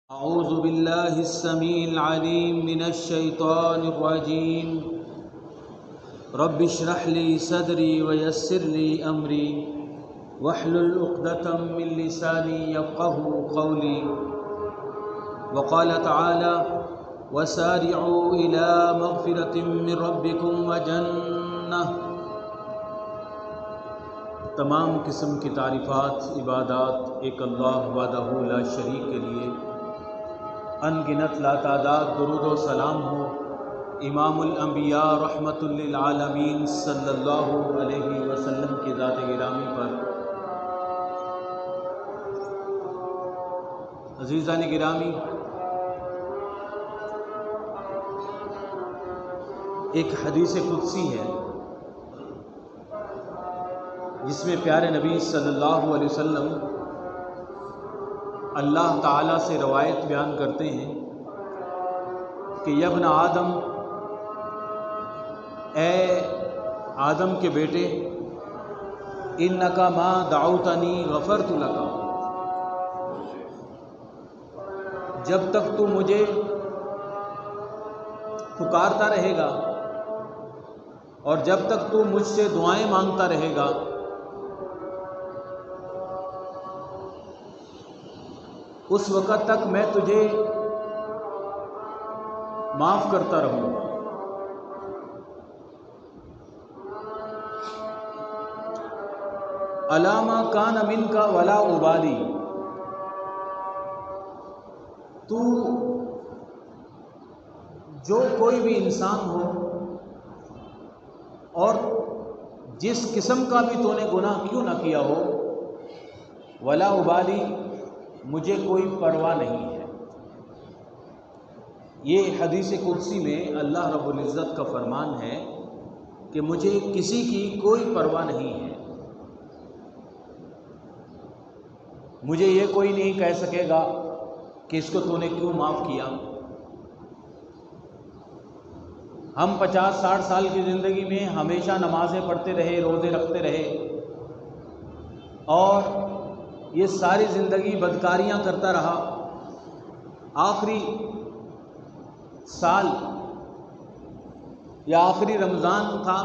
أعوذ بالله السميع العليم من الشيطان الرجيم رب اشرح لي صدري ويسر لي أمري واحلل عقدة من لساني يفقهوا قولي وقال تعالى وسارعوا إلى مغفرة من ربكم وجنة۔ تمام قسم کی تعریفات عبادات ایک اللہ وحدہ لا شریک کے لیے، ان گنت لا تعداد درود و سلام ہو امام الانبیاء رحمت للعالمین صلی اللہ علیہ وسلم کی ذات گرامی پر۔ عزیزان گرامی، ایک حدیث قدسی ہے جس میں پیارے نبی صلی اللہ علیہ وسلم اللہ تعالیٰ سے روایت بیان کرتے ہیں کہ یا ابن آدم، اے آدم کے بیٹے، انک ما دعوتنی غفرت لک، جب تک تو مجھے پکارتا رہے گا اور جب تک تو مجھ سے دعائیں مانگتا رہے گا، اس وقت تک میں تجھے معاف کرتا رہوں گا۔ الا ما کان منک ولا ابالی، تو جو کوئی بھی انسان ہو اور جس قسم کا بھی تو نے گناہ کیوں نہ کیا ہو، ولا ابالی، مجھے کوئی پرواہ نہیں ہے۔ یہ حدیث قدسی میں اللہ رب العزت کا فرمان ہے کہ مجھے کسی کی کوئی پرواہ نہیں ہے۔ مجھے یہ کوئی نہیں کہہ سکے گا کہ اس کو تو نے کیوں معاف کیا۔ ہم 50-60 سال کی زندگی میں ہمیشہ نمازیں پڑھتے رہے، روزے رکھتے رہے اور یہ ساری زندگی بدکاریاں کرتا رہا، آخری سال یا آخری رمضان تھا،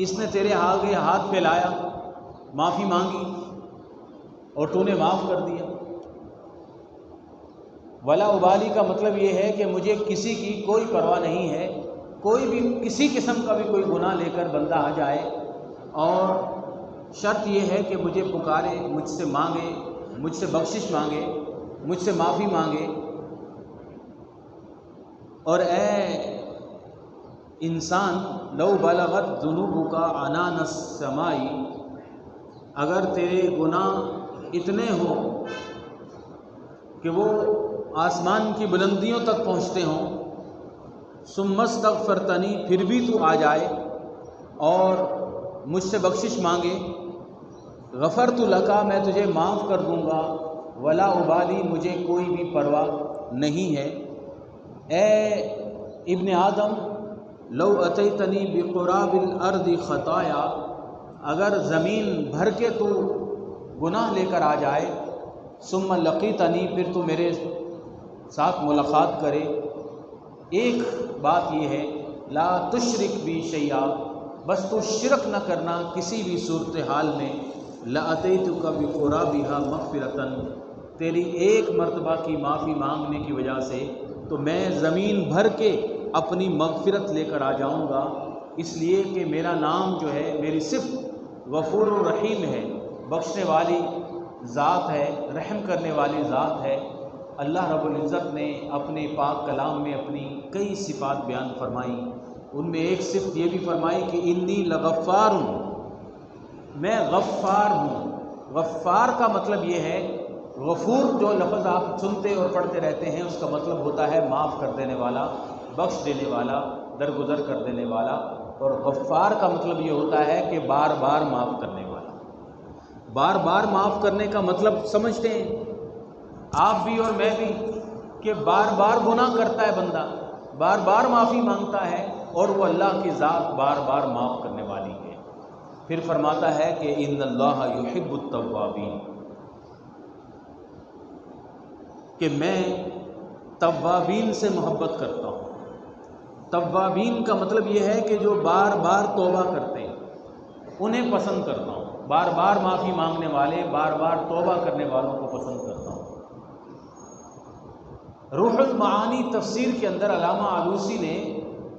اس نے تیرے آگے ہاتھ پھیلایا، معافی مانگی اور تو نے معاف کر دیا۔ ولا ابالی کا مطلب یہ ہے کہ مجھے کسی کی کوئی پرواہ نہیں ہے۔ کوئی بھی کسی قسم کا بھی کوئی گناہ لے کر بندہ آ جائے اور شرط یہ ہے کہ مجھے پکارے، مجھ سے مانگے، مجھ سے بخشش مانگے، مجھ سے معافی مانگے۔ اور اے انسان، لو بلغت ذنوبک عنان السماء، اگر تیرے گناہ اتنے ہوں کہ وہ آسمان کی بلندیوں تک پہنچتے ہوں، ثم استغفرتنی، پھر بھی تو آ جائے اور مجھ سے بخشش مانگے، غفرت لک، میں تجھے معاف کر دوں گا، ولا ابالی، مجھے کوئی بھی پرواہ نہیں ہے۔ اے ابن آدم، لو اتیتنی بقراب الارض خطایا، اگر زمین بھر کے تو گناہ لے کر آ جائے، ثم لقیتنی، پھر تو میرے ساتھ ملاقات کرے، ایک بات یہ ہے، لا تشرک بی شیئا، بس تو شرک نہ کرنا کسی بھی صورتحال میں، لأتیتک بقرابہا مغفرۃ، تیری ایک مرتبہ کی معافی مانگنے کی وجہ سے تو میں زمین بھر کے اپنی مغفرت لے کر آ جاؤں گا، اس لیے کہ میرا نام جو ہے، میری صفت غفور الرحیم ہے، بخشنے والی ذات ہے، رحم کرنے والی ذات ہے۔ اللہ رب العزت نے اپنے پاک کلام میں اپنی کئی صفات بیان فرمائی، ان میں ایک صفت یہ بھی فرمائی کہ انی لغفار ہوں، میں غفار ہوں۔ غفار کا مطلب یہ ہے، غفور جو لفظ آپ سنتے اور پڑھتے رہتے ہیں، اس کا مطلب ہوتا ہے معاف کر دینے والا، بخش دینے والا، درگزر کر دینے والا، اور غفار کا مطلب یہ ہوتا ہے کہ بار بار معاف کرنے والا۔ بار بار معاف کرنے کا مطلب سمجھتے ہیں آپ بھی اور میں بھی کہ بار بار گناہ کرتا ہے بندہ، بار بار معافی مانگتا ہے، اور وہ اللہ کی ذات بار بار معاف کرنے والی ہے۔ پھر فرماتا ہے کہ ان اللہ یحب التوابین، کہ میں توابین سے محبت کرتا ہوں۔ توابین کا مطلب یہ ہے کہ جو بار بار توبہ کرتے ہیں انہیں پسند کرتا ہوں، بار بار معافی مانگنے والے، بار بار توبہ کرنے والوں کو پسند کرتا ہوں۔ روح المعانی تفسیر کے اندر علامہ آلوسی نے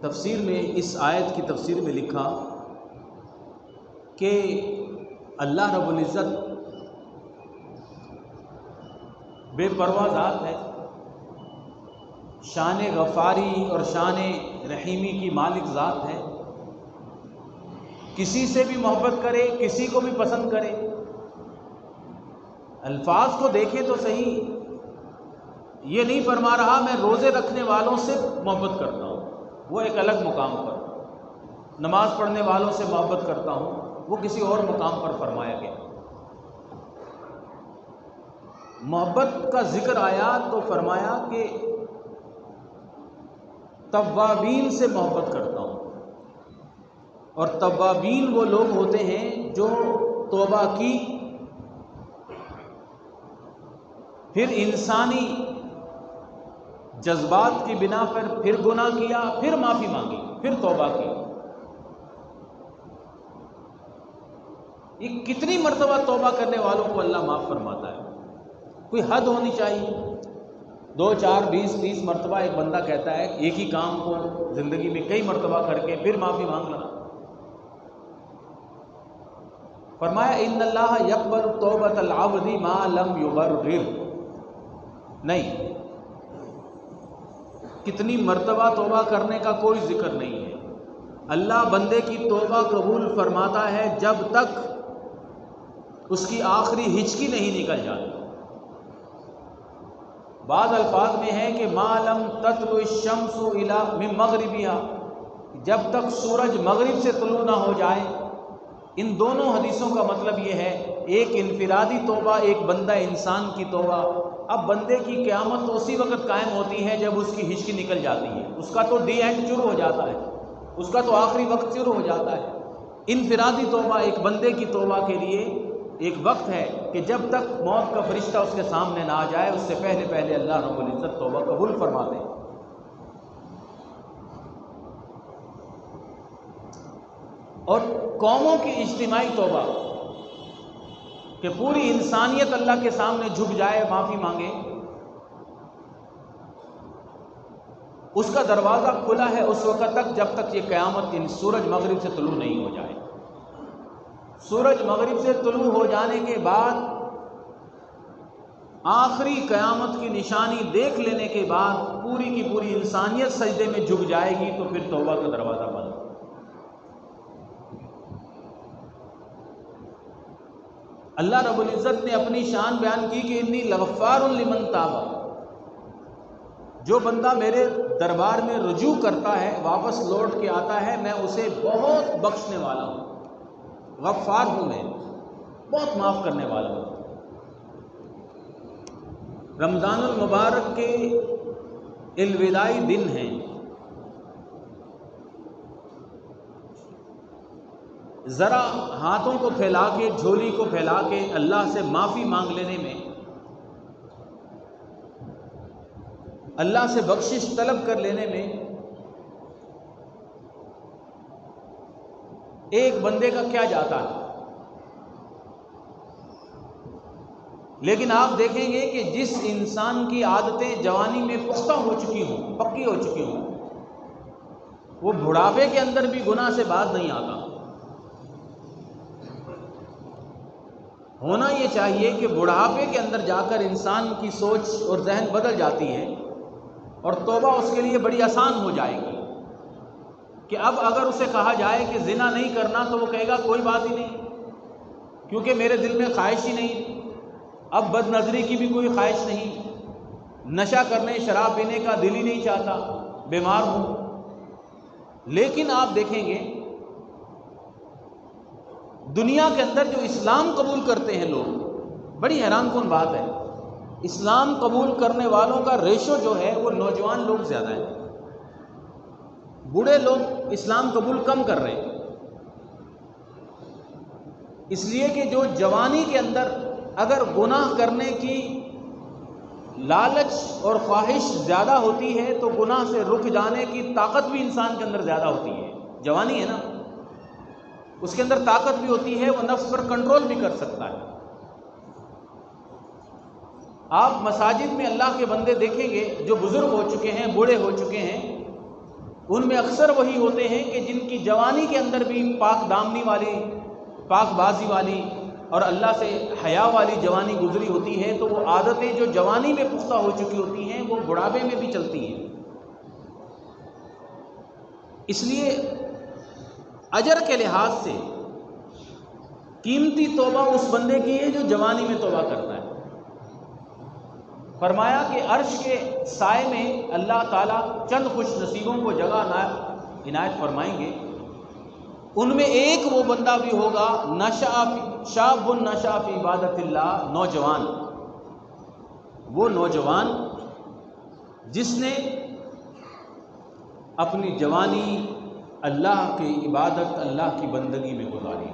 تفسیر میں اس آیت کی تفسیر میں لکھا کہ اللہ رب العزت بے پرواہ ذات ہے، شان غفاری اور شان رحیمی کی مالک ذات ہے، کسی سے بھی محبت کرے، کسی کو بھی پسند کرے۔ الفاظ کو دیکھیں تو صحیح، یہ نہیں فرما رہا میں روزے رکھنے والوں سے محبت کرتا ہوں، وہ ایک الگ مقام پر، نماز پڑھنے والوں سے محبت کرتا ہوں، وہ کسی اور مقام پر فرمایا گیا۔ محبت کا ذکر آیا تو فرمایا کہ توابین سے محبت کرتا ہوں، اور توابین وہ لوگ ہوتے ہیں جو توبہ کی، پھر انسانی جذبات کی بنا پر پھر گناہ کیا، پھر معافی مانگی، پھر توبہ کی۔ یہ کتنی مرتبہ توبہ کرنے والوں کو اللہ معاف فرماتا ہے؟ کوئی حد ہونی چاہیے۔ 2 4 20 30 مرتبہ ایک بندہ کہتا ہے ایک ہی کام کو زندگی میں کئی مرتبہ کر کے پھر معافی مانگنا۔ فرمایا ان اللہ یقبل توبۃ العبد ما لم یغرر، نہیں، کتنی مرتبہ توبہ کرنے کا کوئی ذکر نہیں ہے۔ اللہ بندے کی توبہ قبول فرماتا ہے جب تک اس کی آخری ہچکی نہیں نکل جاتی۔ بعض الفاظ میں ہے کہ ما لم تطلع الشمس الی من مغربها، جب تک سورج مغرب سے طلوع نہ ہو جائے۔ ان دونوں حدیثوں کا مطلب یہ ہے، ایک انفرادی توبہ، ایک بندہ انسان کی توبہ۔ اب بندے کی قیامت تو اسی وقت قائم ہوتی ہے جب اس کی ہچکی نکل جاتی ہے، اس کا تو دی اینڈ شروع ہو جاتا ہے، اس کا تو آخری وقت شروع ہو جاتا ہے۔ انفرادی توبہ ایک بندے کی توبہ کے لیے ایک وقت ہے کہ جب تک موت کا فرشتہ اس کے سامنے نہ آ جائے، اس سے پہلے پہلے اللہ رب العزت توبہ قبول فرماتے ہیں۔ اور قوموں کی اجتماعی توبہ کہ پوری انسانیت اللہ کے سامنے جھک جائے، معافی مانگے، اس کا دروازہ کھلا ہے اس وقت تک جب تک یہ قیامت سورج مغرب سے طلوع نہیں ہو جائے۔ سورج مغرب سے طلوع ہو جانے کے بعد آخری قیامت کی نشانی دیکھ لینے کے بعد پوری کی پوری انسانیت سجدے میں جھک جائے گی، تو پھر توبہ کا دروازہ بند۔ اللہ رب العزت نے اپنی شان بیان کی کہ انی لغفار لمن تاب، جو بندہ میرے دربار میں رجوع کرتا ہے، واپس لوٹ کے آتا ہے، میں اسے بہت بخشنے والا ہوں، غفار ہوں، میں بہت معاف کرنے والا ہوں۔ رمضان المبارک کے الوداعی دن ہیں، ذرا ہاتھوں کو پھیلا کے، جھولی کو پھیلا کے اللہ سے معافی مانگ لینے میں، اللہ سے بخشش طلب کر لینے میں ایک بندے کا کیا جاتا ہے۔ لیکن آپ دیکھیں گے کہ جس انسان کی عادتیں جوانی میں پختہ ہو چکی ہوں، پکی ہو چکی ہوں، وہ بڑھاپے کے اندر بھی گناہ سے باز نہیں آتا۔ ہونا یہ چاہیے کہ بڑھاپے کے اندر جا کر انسان کی سوچ اور ذہن بدل جاتی ہے، اور توبہ اس کے لیے بڑی آسان ہو جائے گی کہ اب اگر اسے کہا جائے کہ زنا نہیں کرنا تو وہ کہے گا کوئی بات ہی نہیں، کیونکہ میرے دل میں خواہش ہی نہیں، اب بد نظری کی بھی کوئی خواہش نہیں، نشہ کرنے شراب پینے کا دل ہی نہیں چاہتا، بیمار ہوں۔ لیکن آپ دیکھیں گے دنیا کے اندر جو اسلام قبول کرتے ہیں لوگ، بڑی حیران کن بات ہے، اسلام قبول کرنے والوں کا ریشو جو ہے وہ نوجوان لوگ زیادہ ہیں، بوڑھے لوگ اسلام قبول کم کر رہے ہیں۔ اس لیے کہ جو جوانی کے اندر اگر گناہ کرنے کی لالچ اور خواہش زیادہ ہوتی ہے تو گناہ سے رک جانے کی طاقت بھی انسان کے اندر زیادہ ہوتی ہے. جوانی ہے نا، اس کے اندر طاقت بھی ہوتی ہے، وہ نفس پر کنٹرول بھی کر سکتا ہے. آپ مساجد میں اللہ کے بندے دیکھیں گے جو بزرگ ہو چکے ہیں، بوڑھے ہو چکے ہیں، ان میں اکثر وہی ہوتے ہیں کہ جن کی جوانی کے اندر بھی پاک دامنی والی، پاک بازی والی اور اللہ سے حیا والی جوانی گزری ہوتی ہے، تو وہ عادتیں جو جوانی میں پختہ ہو چکی ہوتی ہیں وہ بڑھاپے میں بھی چلتی ہیں. اس لیے اجر کے لحاظ سے قیمتی توبہ اس بندے کی ہے جو جوانی میں توبہ کرتا ہے. فرمایا کہ عرش کے سائے میں اللہ تعالیٰ چند خوش نصیبوں کو جگہ عنایت فرمائیں گے. ان میں ایک وہ بندہ بھی ہوگا شاب نشأ فی عبادت اللہ، نوجوان، وہ نوجوان جس نے اپنی جوانی اللہ کی عبادت، اللہ کی بندگی میں گزاری.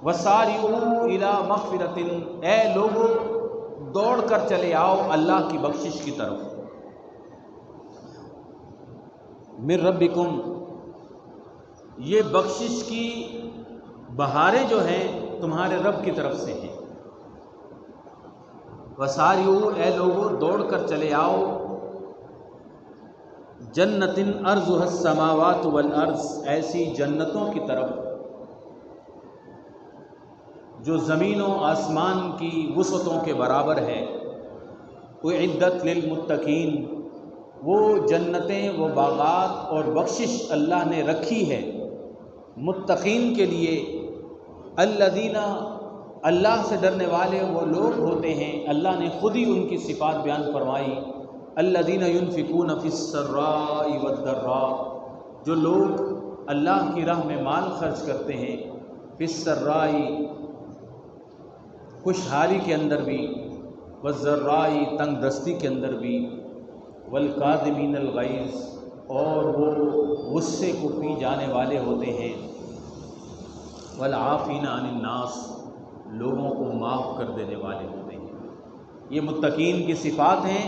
وَسَارِعُوا إِلَىٰ مَغْفِرَةٍ، اے لوگو دوڑ کر چلے آؤ اللہ کی بخشش کی طرف. مِن ربکم، یہ بخشش کی بہاریں جو ہیں تمہارے رب کی طرف سے ہیں. وَسَارِعُوا، اے لوگو دوڑ کر چلے آؤ جنتٍ عرضها السماوات والارض، ایسی جنتوں کی طرف جو زمین و آسمان کی وسعتوں کے برابر ہے. اعدت للمتقین، وہ جنتیں، وہ باغات اور بخشش اللہ نے رکھی ہے متقین کے لیے. الذین، اللہ سے ڈرنے والے وہ لوگ ہوتے ہیں، اللہ نے خود ہی ان کی صفات بیان فرمائی. الذین ينفقون فی السراء والضراء، جو لوگ اللہ کی راہ میں مال خرچ کرتے ہیں، فی السراء، خوشحالی کے اندر بھی، والضراء، تنگ دستی کے اندر بھی، والکاظمین الغیظ، اور وہ غصے کو پی جانے والے ہوتے ہیں، والعافین عن الناس، لوگوں کو معاف کر دینے والے ہوتے ہیں. یہ متقین کی صفات ہیں،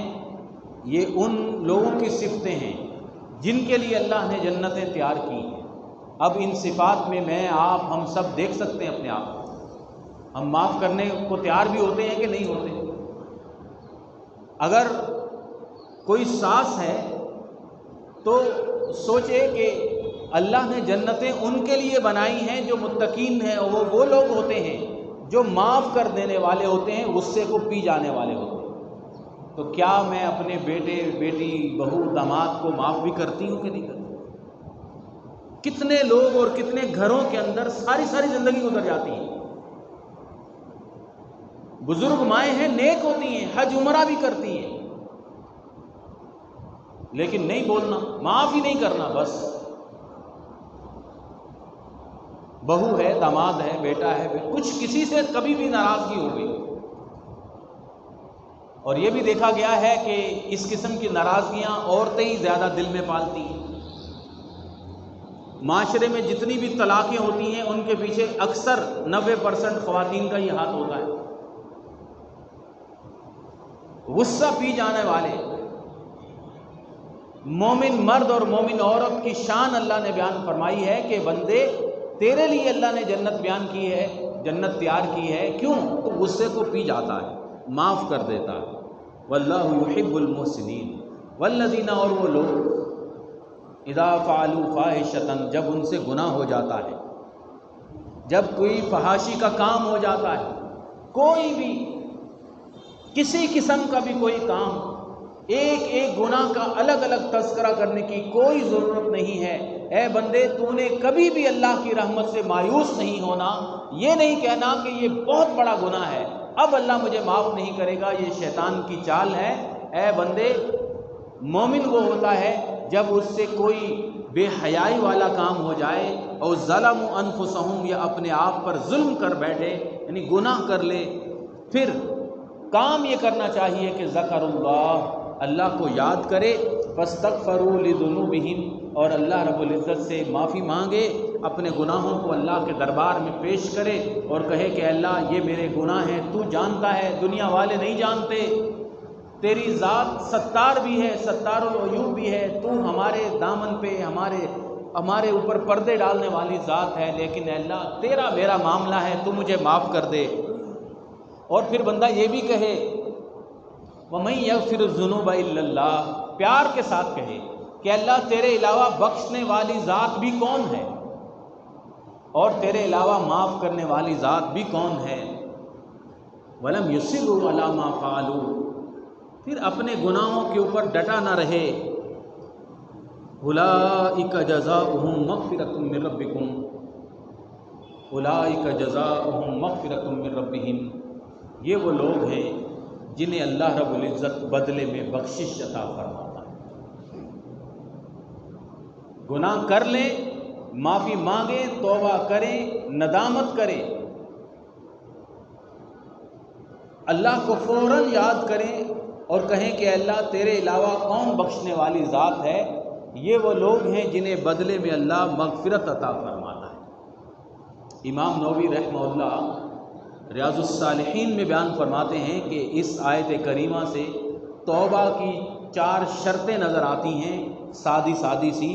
یہ ان لوگوں کی صفتیں ہیں جن کے لیے اللہ نے جنتیں تیار کی ہیں. اب ان صفات میں میں، آپ، ہم سب دیکھ سکتے ہیں اپنے آپ کو. ہم معاف کرنے کو تیار بھی ہوتے ہیں کہ نہیں ہوتے؟ اگر کوئی ساس ہے تو سوچے کہ اللہ نے جنتیں ان کے لیے بنائی ہیں جو متقین ہیں، اور وہ لوگ ہوتے ہیں جو معاف کر دینے والے ہوتے ہیں، غصے کو پی جانے والے ہوتے ہیں. تو کیا میں اپنے بیٹے، بیٹی، بہو، داماد کو معاف بھی کرتی ہوں کہ نہیں کرتی؟ کتنے لوگ اور کتنے گھروں کے اندر ساری زندگی گزر جاتی ہے. بزرگ مائیں ہیں، نیک ہوتی ہیں، حج عمرہ بھی کرتی ہیں، لیکن نہیں بولنا، معاف ہی نہیں کرنا. بس بہو ہے، داماد ہے، بیٹا ہے، کچھ کسی سے کبھی بھی ناراضگی ہو گئی. اور یہ بھی دیکھا گیا ہے کہ اس قسم کی ناراضگیاں عورتیں ہی زیادہ دل میں پالتی ہیں. معاشرے میں جتنی بھی طلاقیں ہوتی ہیں ان کے پیچھے اکثر 90% خواتین کا ہی ہاتھ ہوتا ہے. غصہ پی جانے والے مومن مرد اور مومن عورت کی شان اللہ نے بیان فرمائی ہے کہ بندے، تیرے لیے اللہ نے جنت بیان کی ہے، جنت تیار کی ہے. کیوں؟ تو غصے کو پی جاتا ہے، معاف کر دیتا ہے. واللہ یحب المحسنین، والذین، اور وہ لوگ، اذا فعلوا فاحشۃ، جب ان سے گناہ ہو جاتا ہے، جب کوئی فحاشی کا کام ہو جاتا ہے، کوئی بھی کسی قسم کا بھی کوئی کام، ایک گناہ کا الگ الگ تذکرہ کرنے کی کوئی ضرورت نہیں ہے. اے بندے، تو نے کبھی بھی اللہ کی رحمت سے مایوس نہیں ہونا. یہ نہیں کہنا کہ یہ بہت بڑا گناہ ہے، اب اللہ مجھے معاف نہیں کرے گا، یہ شیطان کی چال ہے. اے بندے، مومن وہ ہوتا ہے جب اس سے کوئی بے حیائی والا کام ہو جائے، اور ظلموا انفسہم، یا اپنے آپ پر ظلم کر بیٹھے، یعنی گناہ کر لے، پھر کام یہ کرنا چاہیے کہ ذکر اللہ کو یاد کرے، فاستغفروا لذنوبہم، اور اللہ رب العزت سے معافی مانگے اپنے گناہوں کو اللہ کے دربار میں پیش کرے اور کہے کہ اللہ یہ میرے گناہ ہیں، تو جانتا ہے، دنیا والے نہیں جانتے، تیری ذات ستار بھی ہے، ستار العیوب بھی ہے، تو ہمارے دامن پہ ہمارے اوپر پردے ڈالنے والی ذات ہے، لیکن اے اللہ تیرا میرا معاملہ ہے، تو مجھے معاف کر دے۔ اور پھر بندہ یہ بھی کہے وَمَن يَغْفِرُ الذُّنُوبَ إِلَّا اللَّهُ، پیار کے ساتھ کہے کہ اللہ تیرے علاوہ بخشنے والی ذات بھی کون ہے اور تیرے علاوہ معاف کرنے والی ذات بھی کون ہے۔ وَلَمْ يُصِرُّوا عَلَىٰ مَا فَعَلُوا، پھر اپنے گناہوں کے اوپر ڈٹا نہ رہے۔ أُولَٰئِكَ جَزَاؤُهُم مَغْفِرَةٌ مِّن رَّبِّكُمْ، أُولَٰئِكَ جَزَاؤُهُم مَغْفِرَةٌ مِّن رَّبِّهِمْ، یہ وہ لوگ ہیں جنہیں اللہ رب العزت بدلے میں بخشش عطا فرماتا ہے۔ گناہ کر لیں، معافی مانگیں، توبہ کریں، ندامت کریں، اللہ کو فوراً یاد کریں اور کہیں کہ اللہ تیرے علاوہ کون بخشنے والی ذات ہے، یہ وہ لوگ ہیں جنہیں بدلے میں اللہ مغفرت عطا فرماتا ہے۔ امام نووی رحمہ اللہ ریاض الصالحین میں بیان فرماتے ہیں کہ اس آیت کریمہ سے توبہ کی 4 شرطیں نظر آتی ہیں، سادی سی۔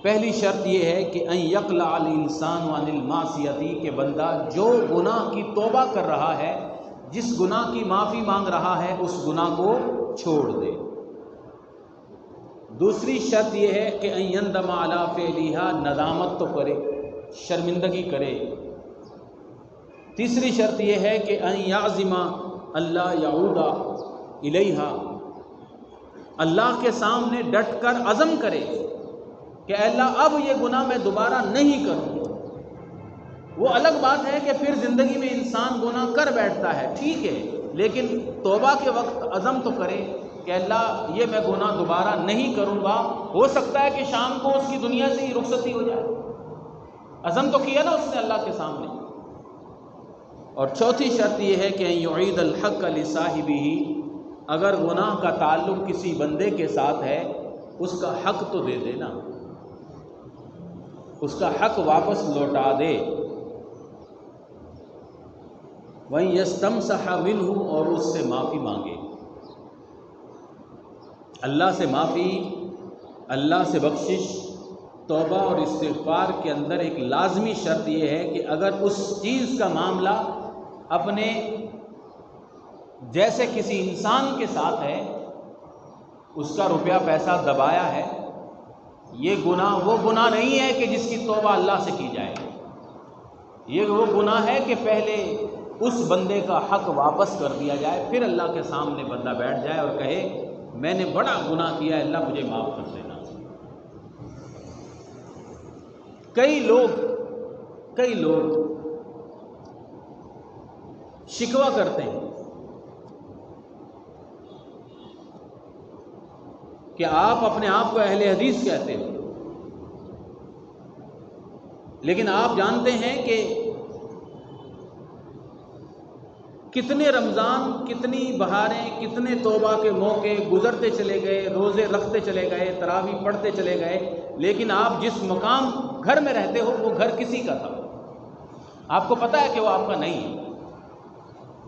پہلی شرط یہ ہے کہ ان یقلع الانسان عن المعصیۃ، کہ بندہ جو گناہ کی توبہ کر رہا ہے، جس گناہ کی معافی مانگ رہا ہے، اس گناہ کو چھوڑ دے۔ دوسری شرط یہ ہے کہ ان یندم علی فعلہا، ندامت تو کرے، شرمندگی کرے۔ تیسری شرط یہ ہے کہ ان یعزم اللہ یعود الیہا، اللہ کے سامنے ڈٹ کر عزم کرے کہ اللہ اب یہ گناہ میں دوبارہ نہیں کروں۔ وہ الگ بات ہے کہ پھر زندگی میں انسان گناہ کر بیٹھتا ہے، ٹھیک ہے، لیکن توبہ کے وقت عزم تو کرے کہ اللہ یہ میں گناہ دوبارہ نہیں کروں گا۔ ہو سکتا ہے کہ شام کو اس کی دنیا سے ہی رخصتی ہو جائے، عزم تو کیا نا اس نے اللہ کے سامنے۔ اور چوتھی شرط یہ ہے کہ یعید الحق لصاحبہ، اگر گناہ کا تعلق کسی بندے کے ساتھ ہے، اس کا حق تو دے دینا، اس کا حق واپس لوٹا دے۔ وَإِن يَسْتَمْسَحَ مِنْهُ، اور اس سے معافی مانگے، اللہ سے معافی، اللہ سے بخشش۔ توبہ اور استغفار کے اندر ایک لازمی شرط یہ ہے کہ اگر اس چیز کا معاملہ اپنے جیسے کسی انسان کے ساتھ ہے، اس کا روپیہ پیسہ دبایا ہے، یہ گناہ وہ گناہ نہیں ہے کہ جس کی توبہ اللہ سے کی جائے، یہ وہ گناہ ہے کہ پہلے اس بندے کا حق واپس کر دیا جائے، پھر اللہ کے سامنے بندہ بیٹھ جائے اور کہے میں نے بڑا گناہ کیا ہے، اللہ مجھے معاف کر دینا۔ کئی لوگ شکوہ کرتے ہیں کہ آپ اپنے آپ کو اہل حدیث کہتے ہو، لیکن آپ جانتے ہیں کہ کتنے رمضان، کتنی بہاریں، کتنے توبہ کے موقع گزرتے چلے گئے، روزے رکھتے چلے گئے، تراویح پڑھتے چلے گئے، لیکن آپ جس مقام گھر میں رہتے ہو وہ گھر کسی کا تھا، آپ کو پتہ ہے کہ وہ آپ کا نہیں ہے،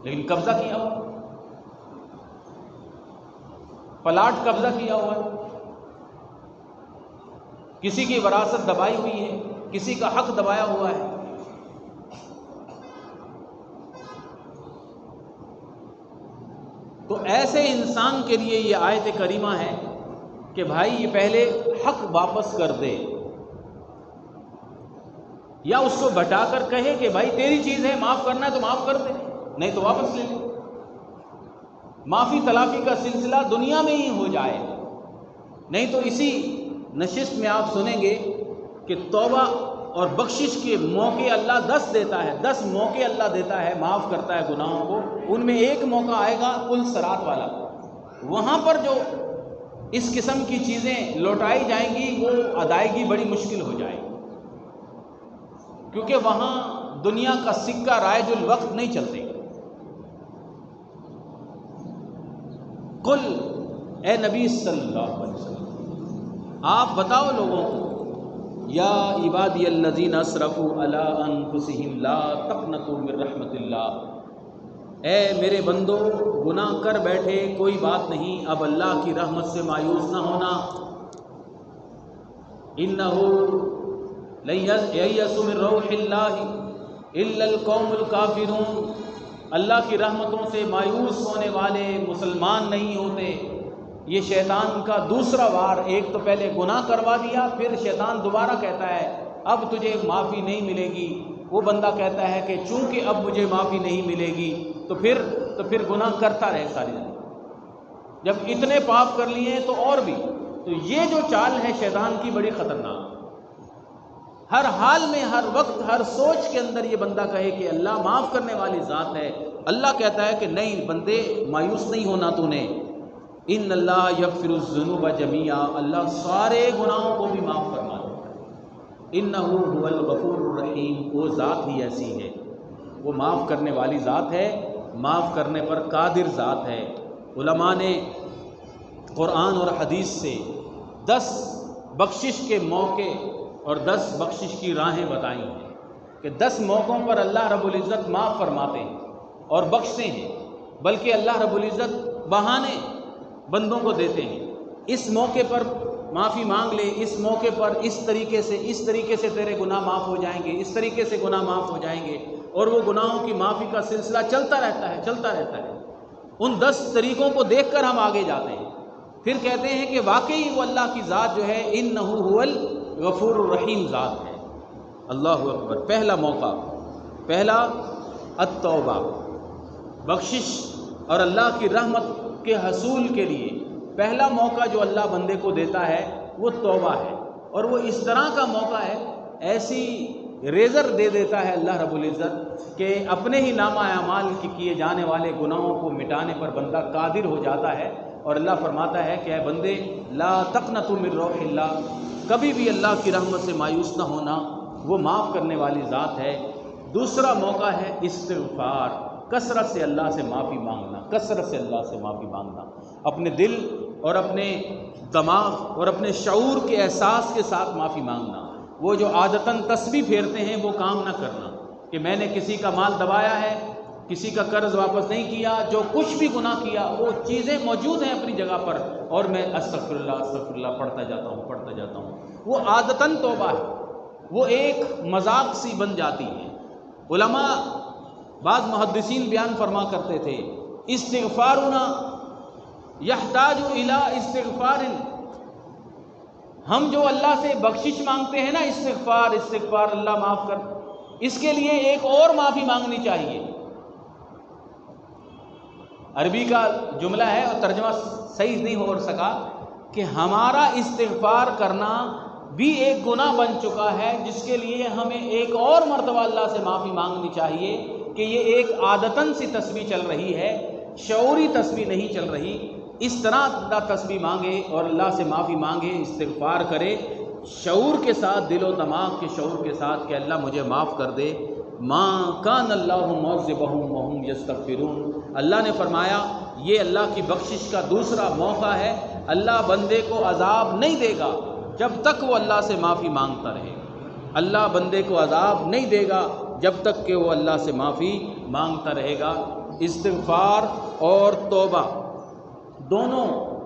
لیکن قبضہ کیا ہوا، پلاٹ قبضہ کیا ہوا ہے، کسی کی وراثت دبائی ہوئی ہے، کسی کا حق دبایا ہوا ہے۔ تو ایسے انسان کے لیے یہ آیت کریمہ ہے کہ بھائی یہ پہلے حق واپس کر دے، یا اس کو بٹا کر کہے کہ بھائی تیری چیز ہے، معاف کرنا ہے تو معاف کر دے، نہیں تو واپس لے لے۔ معافی تلافی کا سلسلہ دنیا میں ہی ہو جائے، نہیں تو اسی نشست میں آپ سنیں گے کہ توبہ اور بخشش کے موقع اللہ 10 دیتا ہے، 10 موقع اللہ دیتا ہے، معاف کرتا ہے گناہوں کو، ان میں ایک موقع آئے گا پل صراط والا، وہاں پر جو اس قسم کی چیزیں لوٹائی جائیں گی وہ ادائیگی بڑی مشکل ہو جائے گی، کیونکہ وہاں دنیا کا سکہ رائج الوقت نہیں چلتے۔ قل، اے نبی صلی اللہ علیہ وسلم، آپ بتاؤ لوگوں کو یا عبادی الذین اسرفوا علی انفسہم لا تقنطوا من رحمت اللہ، اے میرے بندو گناہ کر بیٹھے کوئی بات نہیں، اب اللہ کی رحمت سے مایوس نہ ہونا۔ انہ لن ییأس من روح اللہ الا القوم الکافرون، اللہ کی رحمتوں سے مایوس ہونے والے مسلمان نہیں ہوتے۔ یہ شیطان کا دوسرا وار، ایک تو پہلے گناہ کروا دیا، پھر شیطان دوبارہ کہتا ہے اب تجھے معافی نہیں ملے گی۔ وہ بندہ کہتا ہے کہ چونکہ اب مجھے معافی نہیں ملے گی تو پھر گناہ کرتا رہے ساری زندگی، جب اتنے پاپ کر لیے تو اور بھی۔ تو یہ جو چال ہے شیطان کی بڑی خطرناک، ہر حال میں ہر وقت ہر سوچ کے اندر یہ بندہ کہے کہ اللہ معاف کرنے والی ذات ہے۔ اللہ کہتا ہے کہ نہیں بندے مایوس نہیں ہونا تو نے، ان اللہ یغفر الذنوب جميعا، اللہ سارے گناہوں کو بھی معاف فرما دیتا ہے۔ انہ هو الغفور الرحیم، وہ ذات ہی ایسی ہے، وہ معاف کرنے والی ذات ہے، معاف کرنے پر قادر ذات ہے۔ علماء نے قرآن اور حدیث سے 10 بخشش کے موقع اور 10 بخشش کی راہیں بتائی ہیں کہ 10 موقعوں پر اللہ رب العزت معاف فرماتے ہیں اور بخشتے ہیں، بلکہ اللہ رب العزت بہانے بندوں کو دیتے ہیں۔ اس موقع پر معافی مانگ لے، اس موقع پر اس طریقے سے تیرے گناہ معاف ہو جائیں گے، اس طریقے سے گناہ معاف ہو جائیں گے، اور وہ گناہوں کی معافی کا سلسلہ چلتا رہتا ہے۔ ان 10 طریقوں کو دیکھ کر ہم آگے جاتے ہیں، پھر کہتے ہیں کہ واقعی وہ اللہ کی ذات جو ہے انہ هو الغفور الرحیم ذات ہے۔ اللہ اکبر۔ پہلا موقع، پہلا التوبہ، بخشش اور اللہ کی رحمت کے حصول کے لیے پہلا موقع جو اللہ بندے کو دیتا ہے وہ توبہ ہے، اور وہ اس طرح کا موقع ہے، ایسی ریزر دے دیتا ہے اللہ رب العزت کہ اپنے ہی نامہ اعمال کی کیے جانے والے گناہوں کو مٹانے پر بندہ قادر ہو جاتا ہے۔ اور اللہ فرماتا ہے کہ اے بندے لا تقنطوا من روح اللہ، کبھی بھی اللہ کی رحمت سے مایوس نہ ہونا، وہ معاف کرنے والی ذات ہے۔ دوسرا موقع ہے استغفار، کثرت سے اللہ سے معافی مانگنا، کثرت سے اللہ سے معافی مانگنا، اپنے دل اور اپنے دماغ اور اپنے شعور کے احساس کے ساتھ معافی مانگنا۔ وہ جو عادتاً تسبیح پھیرتے ہیں وہ کام نہ کرنا کہ میں نے کسی کا مال دبایا ہے، کسی کا قرض واپس نہیں کیا، جو کچھ بھی گناہ کیا وہ چیزیں موجود ہیں اپنی جگہ پر، اور میں استغفر اللہ پڑھتا جاتا ہوں۔ وہ عادتاً توبہ ہے، وہ ایک مذاق سی بن جاتی ہے۔ علماء بعض محدثین بیان فرما کرتے تھے استغفارنا یحتاج الی استغفار، ہم جو اللہ سے بخشش مانگتے ہیں نا، استغفار اللہ معاف کر، اس کے لیے ایک اور معافی مانگنی چاہیے۔ عربی کا جملہ ہے اور ترجمہ صحیح نہیں ہو سکا کہ ہمارا استغفار کرنا بھی ایک گناہ بن چکا ہے، جس کے لیے ہمیں ایک اور مرتبہ اللہ سے معافی مانگنی چاہیے کہ یہ ایک عادتاً سی تسبیح چل رہی ہے، شعوری تسبیح نہیں چل رہی۔ اس طرح اللہ تسبیح مانگے اور اللہ سے معافی مانگے، استغفار کرے شعور کے ساتھ، دل و دماغ کے شعور کے ساتھ کہ اللہ مجھے معاف کر دے۔ ما کان اللہ معذبہم وہم یستغفرون، اللہ نے فرمایا یہ اللہ کی بخشش کا دوسرا موقع ہے، اللہ بندے کو عذاب نہیں دے گا جب تک وہ اللہ سے معافی مانگتا رہے۔ اللہ بندے کو عذاب نہیں دے گا جب تک کہ وہ اللہ سے معافی مانگتا رہے گا۔ استغفار اور توبہ دونوں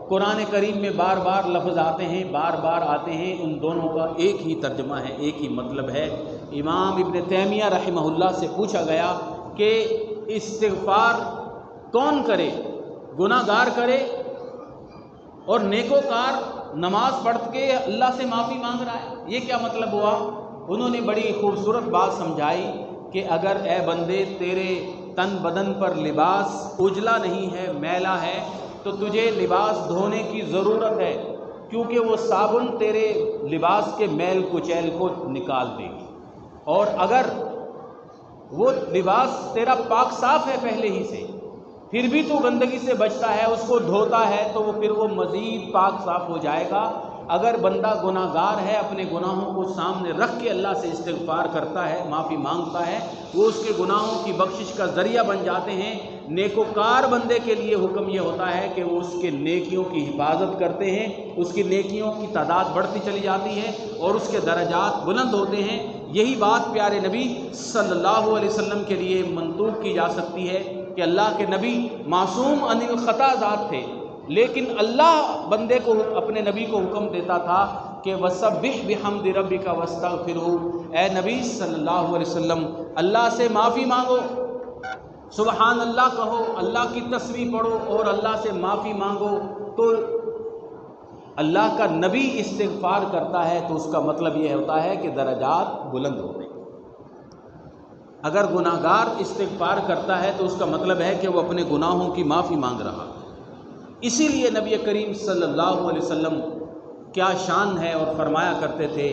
قرآن کریم میں بار بار لفظ آتے ہیں، بار بار آتے ہیں، ان دونوں کا ایک ہی ترجمہ ہے، ایک ہی مطلب ہے۔ امام ابن تیمیہ رحمہ اللہ سے پوچھا گیا کہ استغفار کون کرے؟ گناہ گار کرے اور نیکوکار نماز پڑھ کے اللہ سے معافی مانگ رہا ہے، یہ کیا مطلب ہوا؟ انہوں نے بڑی خوبصورت بات سمجھائی کہ اگر اے بندے تیرے تن بدن پر لباس اجلا نہیں ہے، میلا ہے، تو تجھے لباس دھونے کی ضرورت ہے، کیونکہ وہ صابن تیرے لباس کے میل کچیل کو نکال دے گی۔ اور اگر وہ لباس تیرا پاک صاف ہے پہلے ہی سے، پھر بھی تو گندگی سے بچتا ہے، اس کو دھوتا ہے، تو وہ پھر وہ مزید پاک صاف ہو جائے گا اگر بندہ گناہگار ہے اپنے گناہوں کو سامنے رکھ کے اللہ سے استغفار کرتا ہے، معافی مانگتا ہے، وہ اس کے گناہوں کی بخشش کا ذریعہ بن جاتے ہیں۔ نیکوکار بندے کے لیے حکم یہ ہوتا ہے کہ وہ اس کے نیکیوں کی حفاظت کرتے ہیں، اس کی نیکیوں کی تعداد بڑھتی چلی جاتی ہے اور اس کے درجات بلند ہوتے ہیں۔ یہی بات پیارے نبی صلی اللہ علیہ وسلم کے لیے منطوق کی جا سکتی ہے کہ اللہ کے نبی معصوم عن الخطا ذات تھے، لیکن اللہ بندے کو، اپنے نبی کو حکم دیتا تھا کہ وَسَبِّحْ بِحَمْدِ رَبِّكَ وَاسْتَغْفِرْهُ، اے نبی صلی اللہ علیہ وسلم اللہ سے معافی مانگو، سبحان اللہ کہو، اللہ کی تسبیح پڑھو اور اللہ سے معافی مانگو۔ تو اللہ کا نبی استغفار کرتا ہے تو اس کا مطلب یہ ہوتا ہے کہ درجات بلند ہوتے ہیں۔ اگر گناہگار استغفار کرتا ہے تو اس کا مطلب ہے کہ وہ اپنے گناہوں کی معافی مانگ رہا۔ اسی لیے نبی کریم صلی اللہ علیہ وسلم کیا شان ہے اور فرمایا کرتے تھے،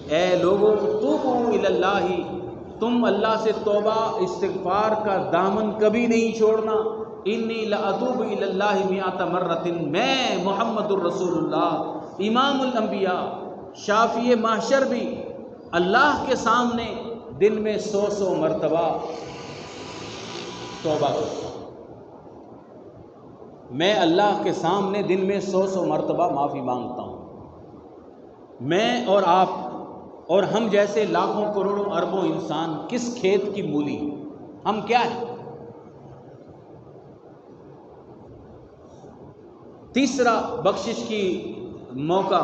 اے لوگوں توبوا الی اللہ، تم اللہ سے توبہ استغفار کا دامن کبھی نہیں چھوڑنا، انی لاتوب الی اللہ مئۃ مرۃ، میں محمد الرسول اللہ امام الانبیاء شافی محشر بھی اللہ کے سامنے دن میں 100 مرتبہ توبہ کرتا ہوں، میں اللہ کے سامنے دن میں 100 مرتبہ معافی مانگتا ہوں۔ میں اور آپ اور ہم جیسے لاکھوں کروڑوں اربوں انسان کس کھیت کی مولی، ہم کیا ہیں؟ تیسرا بخشش کی موقع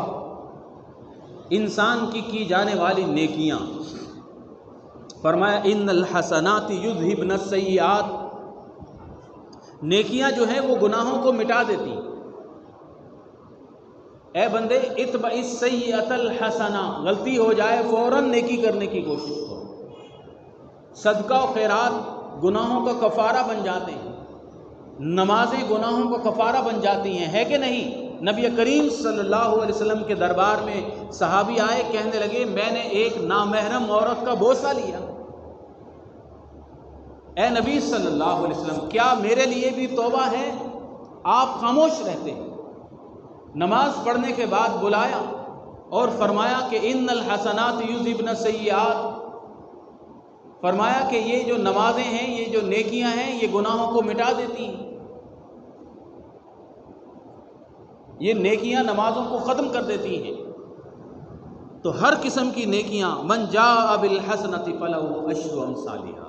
انسان کی جانے والی نیکیاں۔ فرمایا ان الحسنات یذہبن السیئات، نیکیاں جو ہیں وہ گناہوں کو مٹا دیتی۔ اے بندے اتبع السیئۃ الحسنہ، غلطی ہو جائے فوراً نیکی کرنے کی کوشش کرو۔ صدقہ و خیرات گناہوں کا کفارہ بن جاتے ہیں، نمازیں گناہوں کا کفارہ بن جاتی ہیں، ہے کہ نہیں؟ نبی کریم صلی اللہ علیہ وسلم کے دربار میں صحابی آئے، کہنے لگے میں نے ایک نامحرم عورت کا بوسہ لیا، اے نبی صلی اللہ علیہ وسلم کیا میرے لیے بھی توبہ ہے؟ آپ خاموش رہتے ہیں۔ نماز پڑھنے کے بعد بلایا اور فرمایا کہ ان الحسنات یذہبن السیئات، فرمایا کہ یہ جو نمازیں ہیں، یہ جو نیکیاں ہیں، یہ گناہوں کو مٹا دیتی ہیں، یہ نیکیاں نمازوں کو ختم کر دیتی ہیں۔ تو ہر قسم کی نیکیاں، من جاء بالحسنۃ فلہ عشر امثالھا،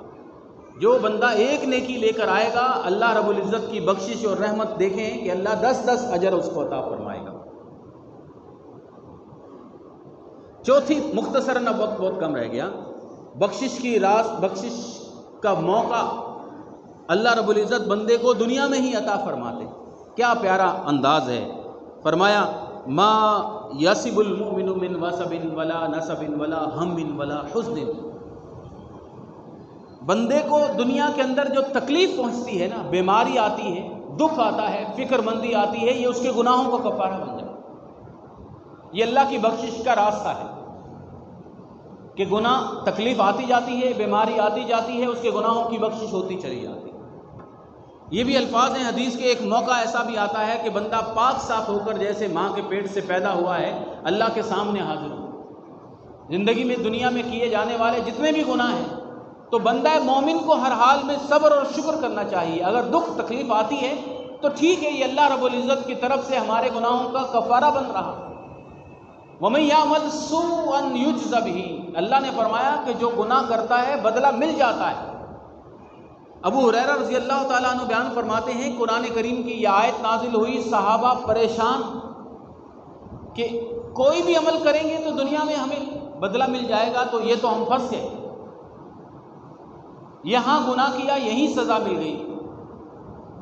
جو بندہ ایک نیکی لے کر آئے گا، اللہ رب العزت کی بخشش اور رحمت دیکھیں کہ اللہ 10 اجر اس کو عطا فرمائے گا۔ چوتھی، مختصراً اب وقت بہت کم رہ گیا، بخشش کی راست، بخشش کا موقع اللہ رب العزت بندے کو دنیا میں ہی عطا فرماتے۔ کیا پیارا انداز ہے، فرمایا ما یصب المؤمن من وصب ولا نصب ولا ہم ولا حزن، بندے کو دنیا کے اندر جو تکلیف پہنچتی ہے نا، بیماری آتی ہے، دکھ آتا ہے، فکر مندی آتی ہے، یہ اس کے گناہوں کا کفارہ بن جائے۔ یہ اللہ کی بخشش کا راستہ ہے کہ گناہ، تکلیف آتی جاتی ہے، بیماری آتی جاتی ہے، اس کے گناہوں کی بخشش ہوتی چلی جاتی ہے۔ یہ بھی الفاظ ہیں حدیث کے، ایک موقع ایسا بھی آتا ہے کہ بندہ پاک صاف ہو کر جیسے ماں کے پیٹ سے پیدا ہوا ہے اللہ کے سامنے حاضر ہو۔ زندگی میں دنیا میں کیے جانے والے جتنے بھی گناہ ہیں، تو بندہ مومن کو ہر حال میں صبر اور شکر کرنا چاہیے۔ اگر دکھ تکلیف آتی ہے تو ٹھیک ہے، یہ اللہ رب العزت کی طرف سے ہمارے گناہوں کا کفارہ بن رہا۔ وَمَن يَعْمَلْ سُوءًا يُجْزَ بِهِ، اللہ نے فرمایا کہ جو گناہ کرتا ہے بدلہ مل جاتا ہے۔ ابو ہریرہ رضی اللہ تعالیٰ عنہ بیان فرماتے ہیں، قرآن کریم کی یہ آیت نازل ہوئی، صحابہ پریشان کہ کوئی بھی عمل کریں گے تو دنیا میں ہمیں بدلہ مل جائے گا، تو یہ تو ہم پھنس گئے، یہاں گناہ کیا یہیں سزا مل گئی۔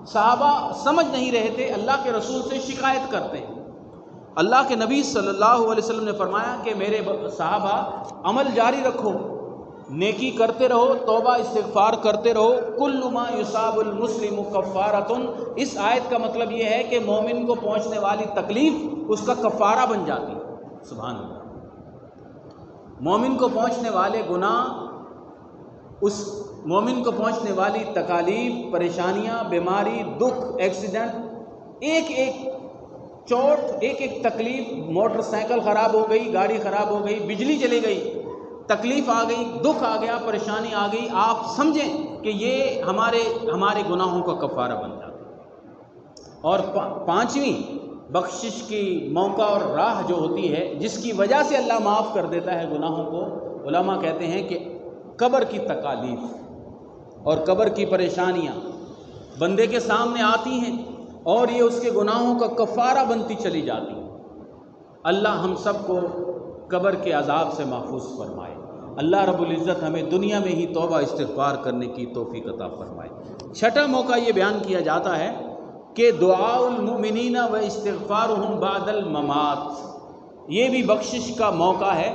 صحابہ سمجھ نہیں رہے تھے، اللہ کے رسول سے شکایت کرتے ہیں۔ اللہ کے نبی صلی اللہ علیہ وسلم نے فرمایا کہ میرے صحابہ عمل جاری رکھو، نیکی کرتے رہو، توبہ استغفار کرتے رہو، کل ما یصاب المسلم کفارۃ، اس آیت کا مطلب یہ ہے کہ مومن کو پہنچنے والی تکلیف اس کا کفارہ بن جاتی ہے۔ سبحان اللہ، مومن کو پہنچنے والے گناہ، اس مومن کو پہنچنے والی تکالیف، پریشانیاں، بیماری، دکھ، ایکسیڈنٹ، ایک ایک چوٹ، ایک ایک تکلیف، موٹر سائیکل خراب ہو گئی، گاڑی خراب ہو گئی، بجلی چلی گئی، تکلیف آ گئی، دکھ آ گیا، پریشانی آ گئی، آپ سمجھیں کہ یہ ہمارے گناہوں کا کفارہ بن جاتا ہے۔ اور پانچویں بخشش کی موقع اور راہ جو ہوتی ہے جس کی وجہ سے اللہ معاف کر دیتا ہے گناہوں کو، علماء کہتے ہیں کہ قبر کی تکالیف اور قبر کی پریشانیاں بندے کے سامنے آتی ہیں اور یہ اس کے گناہوں کا کفارہ بنتی چلی جاتی ہیں۔ اللہ ہم سب کو قبر کے عذاب سے محفوظ فرمائے۔ اللہ رب العزت ہمیں دنیا میں ہی توبہ استغفار کرنے کی توفیق عطا فرمائے۔ چھٹا موقع یہ بیان کیا جاتا ہے کہ دعاء المؤمنین و استغفارہم بعد الممات، یہ بھی بخشش کا موقع ہے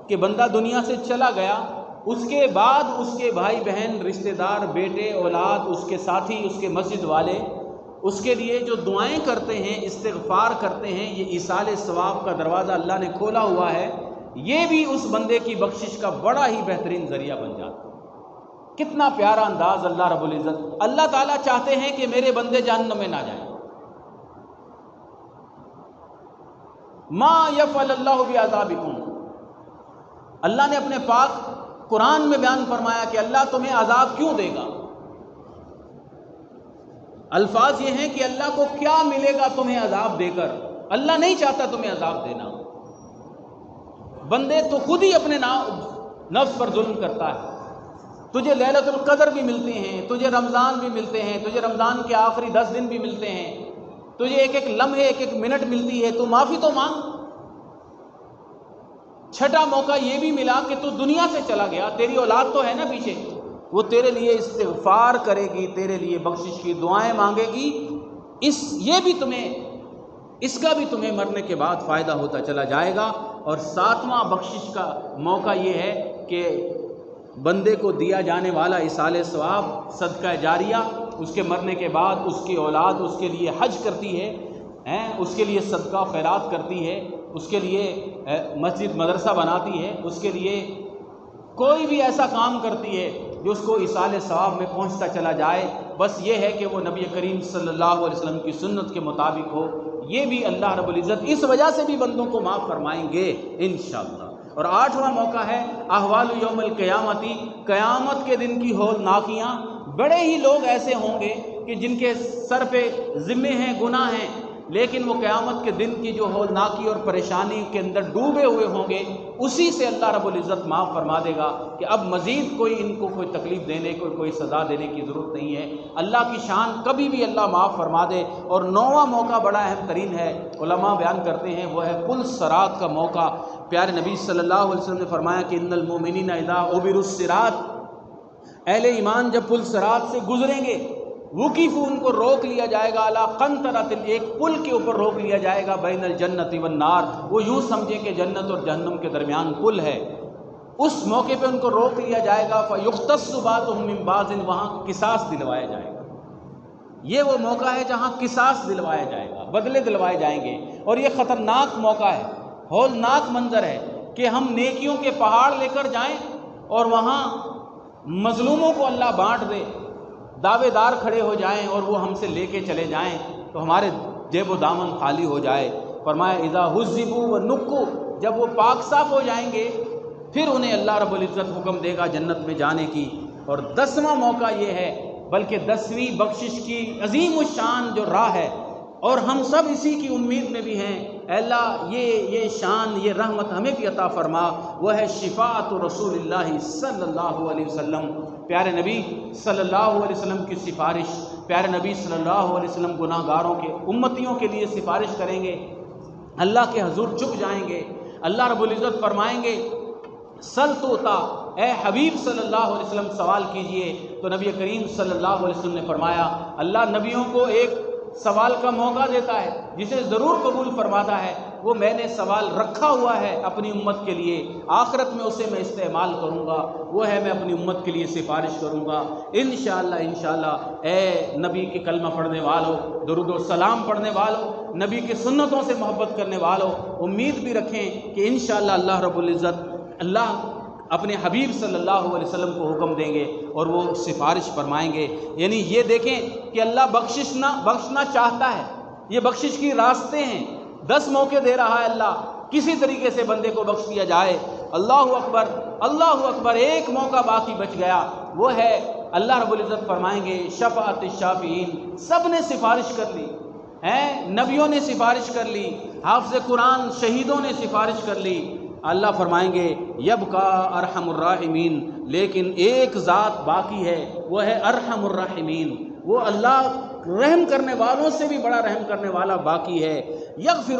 کہ بندہ دنیا سے چلا گیا، اس کے بعد اس کے بھائی بہن، رشتہ دار، بیٹے، اولاد، اس کے ساتھی، اس کے مسجد والے اس کے لیے جو دعائیں کرتے ہیں، استغفار کرتے ہیں، یہ ایصال ثواب کا دروازہ اللہ نے کھولا ہوا ہے، یہ بھی اس بندے کی بخشش کا بڑا ہی بہترین ذریعہ بن جاتا ہے۔ کتنا پیارا انداز اللہ رب العزت، اللہ تعالیٰ چاہتے ہیں کہ میرے بندے جہنم میں نہ جائیں۔ ما یفعل اللہ بعذابکم، اللہ نے اپنے پاک قرآن میں بیان فرمایا کہ اللہ تمہیں عذاب کیوں دے گا۔ الفاظ یہ ہیں کہ اللہ کو کیا ملے گا تمہیں عذاب دے کر، اللہ نہیں چاہتا تمہیں عذاب دینا۔ بندے تو خود ہی اپنے نفس پر ظلم کرتا ہے۔ تجھے لیلۃ القدر بھی ملتے ہیں، تجھے رمضان بھی ملتے ہیں، تجھے رمضان کے آخری 10 دن بھی ملتے ہیں، تجھے ایک ایک لمحے، ایک ایک منٹ ملتی ہے، تو معافی تو مانگ۔ چھٹا موقع یہ بھی ملا کہ تو دنیا سے چلا گیا، تیری اولاد تو ہے نا پیچھے، وہ تیرے لیے استغفار کرے گی، تیرے لیے بخشش کی دعائیں مانگے گی، اس کا بھی تمہیں مرنے کے بعد فائدہ ہوتا چلا جائے گا۔ اور ساتواں بخشش کا موقع یہ ہے کہ بندے کو دیا جانے والا ایصال ثواب، صدقہ جاریہ، اس کے مرنے کے بعد اس کی اولاد اس کے لیے حج کرتی ہے، اس کے لیے صدقہ خیرات کرتی ہے، اس کے لیے مسجد مدرسہ بناتی ہے، اس کے لیے کوئی بھی ایسا کام کرتی ہے جو اس کو ایصال ثواب میں پہنچتا چلا جائے۔ بس یہ ہے کہ وہ نبی کریم صلی اللہ علیہ وسلم کی سنت کے مطابق ہو، یہ بھی اللہ رب العزت اس وجہ سے بھی بندوں کو معاف فرمائیں گے انشاءاللہ۔ اور آٹھواں موقع ہے احوال یوم القیامتی، قیامت کے دن کی ہولناکیاں۔ بڑے ہی لوگ ایسے ہوں گے کہ جن کے سر پہ ذمے ہیں، گناہ ہیں، لیکن وہ قیامت کے دن کی جو ہولناکی اور پریشانی کے اندر ڈوبے ہوئے ہوں گے، اسی سے اللہ رب العزت معاف فرما دے گا کہ اب مزید ان کو کوئی تکلیف دینے کو، کوئی سزا دینے کی ضرورت نہیں ہے۔ اللہ کی شان کبھی بھی اللہ معاف فرما دے۔ اور نواں موقع بڑا اہم ترین ہے، علماء بیان کرتے ہیں، وہ ہے پل صراط کا موقع۔ پیارے نبی صلی اللہ علیہ وسلم نے فرمایا کہ ان المؤمنین اذا عبروا الصراط، اہل ایمان جب پل صراط سے گزریں گے، وقفوا، ان کو روک لیا جائے گا، علی قنطرۃ، ایک پل کے اوپر روک لیا جائے گا، بین الجنت والنار، وہ یوں سمجھیں کہ جنت اور جہنم کے درمیان پل ہے، اس موقع پہ ان کو روک لیا جائے گا، فیختص بعضهم من بعض، وہاں قصاص دلوایا جائے گا۔ یہ وہ موقع ہے جہاں قصاص دلوایا جائے گا، بدلے دلوائے جائیں گے، اور یہ خطرناک موقع ہے، ہولناک منظر ہے کہ ہم نیکیوں کے پہاڑ لے کر جائیں اور وہاں مظلوموں کو اللہ بانٹ دے، دعوے دار کھڑے ہو جائیں اور وہ ہم سے لے کے چلے جائیں تو ہمارے جیب و دامن خالی ہو جائے۔ فرمایا اذا حذبوا ونقوا، جب وہ پاک صاف ہو جائیں گے پھر انہیں اللہ رب العزت حکم دے گا جنت میں جانے کی۔ اور 10واں موقع یہ ہے، بلکہ 10ویں بخشش کی عظیم الشان جو راہ ہے، اور ہم سب اسی کی امید میں بھی ہیں، اے اللہ یہ شان، یہ رحمت ہمیں بھی عطا فرما، وہ ہے شفاعت رسول اللہ صلی اللہ علیہ وسلم، پیارے نبی صلی اللہ علیہ وسلم کی سفارش۔ پیارے نبی صلی اللہ علیہ وسلم گناہ گاروں کے، امتیوں کے لیے سفارش کریں گے، اللہ کے حضور جھک جائیں گے، اللہ رب العزت فرمائیں گے سل توتا، اے حبیب صلی اللہ علیہ وسلم سوال کیجئے، تو نبی کریم صلی اللہ علیہ وسلم نے فرمایا اللہ نبیوں کو ایک سوال کا موقع دیتا ہے، جسے ضرور قبول فرماتا ہے، وہ میں نے سوال رکھا ہوا ہے اپنی امت کے لیے، آخرت میں اسے میں استعمال کروں گا، وہ ہے میں اپنی امت کے لیے سفارش کروں گا انشاءاللہ۔ اے نبی کے کلمہ پڑھنے والوں، درود و سلام پڑھنے والوں، نبی کے سنتوں سے محبت کرنے والوں، امید بھی رکھیں کہ انشاءاللہ اللہ رب العزت، اللہ اپنے حبیب صلی اللہ علیہ وسلم کو حکم دیں گے اور وہ سفارش فرمائیں گے۔ یعنی یہ دیکھیں کہ اللہ بخشنا چاہتا ہے، یہ بخشش کی راستے ہیں، 10 موقع دے رہا ہے اللہ، کسی طریقے سے بندے کو بخش دیا جائے۔ اللہ اکبر، اللہ اکبر، ایک موقع باقی بچ گیا، وہ ہے اللہ رب العزت فرمائیں گے شفاعت الشافعین، سب نے سفارش کر لی ہیں، نبیوں نے سفارش کر لی، حافظ قرآن شہیدوں نے سفارش کر لی۔ اللہ فرمائیں گے یبقا ارحم الراحمین، لیکن ایک ذات باقی ہے، وہ ہے ارحم الراحمین، وہ اللہ رحم کرنے والوں سے بھی بڑا رحم کرنے والا باقی ہے۔ یغفر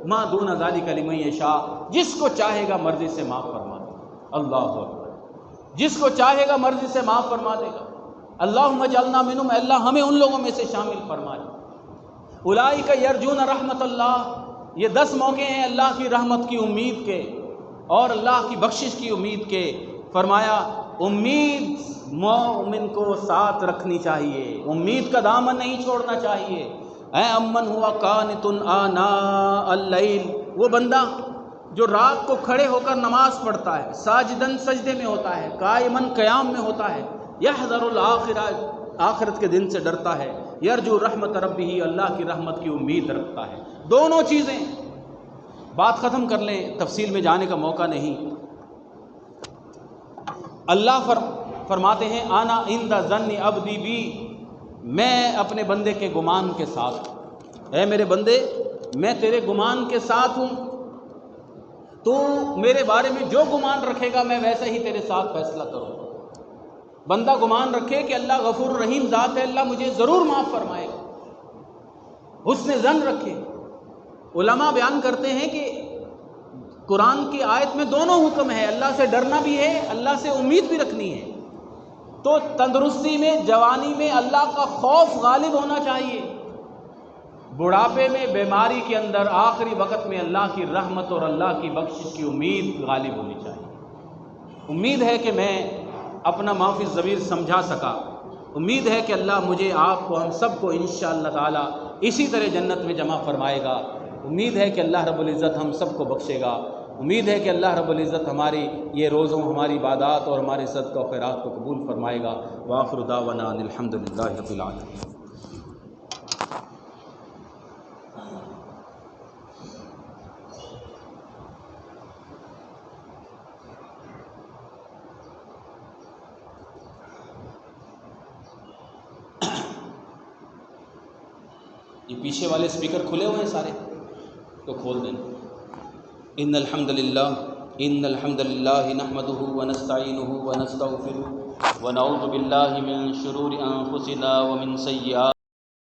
ما دون ذلک لمن یشاء، جس کو چاہے گا مرضی سے معاف فرما دے گا۔ اللہ اکبر، جس کو چاہے گا مرضی سے معاف فرما دے گا۔ اللہم اجعلنا منہم، اللہ ہمیں ان لوگوں میں سے شامل فرما لے۔ اولئک یرجون رحمت اللہ، یہ 10 موقع ہیں اللہ کی رحمت کی امید کے اور اللہ کی بخشش کی امید کے۔ فرمایا امید مومن کو ساتھ رکھنی چاہیے، امید کا دامن نہیں چھوڑنا چاہیے۔ اے امن ہوا قانت آناء اللیل، وہ بندہ جو رات کو کھڑے ہو کر نماز پڑھتا ہے، ساجدن سجدے میں ہوتا ہے، قائمن قیام میں ہوتا ہے، یحذر الآخرہ، آخرت کے دن سے ڈرتا ہے، یرجو رحمت ربہ، اللہ کی رحمت کی امید رکھتا ہے۔ دونوں چیزیں، بات ختم کر لیں، تفصیل میں جانے کا موقع نہیں۔ اللہ فرماتے ہیں انا عند ظن عبدی بی، میں اپنے بندے کے گمان کے ساتھ ہوں۔ اے میرے بندے، میں تیرے گمان کے ساتھ ہوں، تو میرے بارے میں جو گمان رکھے گا میں ویسا ہی تیرے ساتھ فیصلہ کروں گا۔ بندہ گمان رکھے کہ اللہ غفور الرحیم ذات ہے، اللہ مجھے ضرور معاف فرمائے گا، حسن ظن رکھے۔ علماء بیان کرتے ہیں کہ قرآن کی آیت میں دونوں حکم ہے، اللہ سے ڈرنا بھی ہے، اللہ سے امید بھی رکھنی ہے۔ تو تندرستی میں، جوانی میں اللہ کا خوف غالب ہونا چاہیے، بڑھاپے میں، بیماری کے اندر، آخری وقت میں اللہ کی رحمت اور اللہ کی بخشش کی امید غالب ہونی چاہیے۔ امید ہے کہ میں اپنا ما فی الضمیر سمجھا سکا، امید ہے کہ اللہ مجھے، آپ کو، ہم سب کو انشاءاللہ تعالی اسی طرح جنت میں جمع فرمائے گا۔ امید ہے کہ اللہ رب العزت ہم سب کو بخشے گا، امید ہے کہ اللہ رب العزت ہماری یہ روزوں، ہماری عبادات اور ہمارے صدقہ و خیرات کو قبول فرمائے گا۔ وآخر دعوانا ان الحمد للہ رب العالمین۔ یہ پیچھے والے اسپیکر کھلے ہوئے ہیں سارے، تو کھول دیں۔ ان الحمد للہ نحمده ونستعینه ونستغفره ونعوذ باللہ من شرور انفسنا ومن سیئات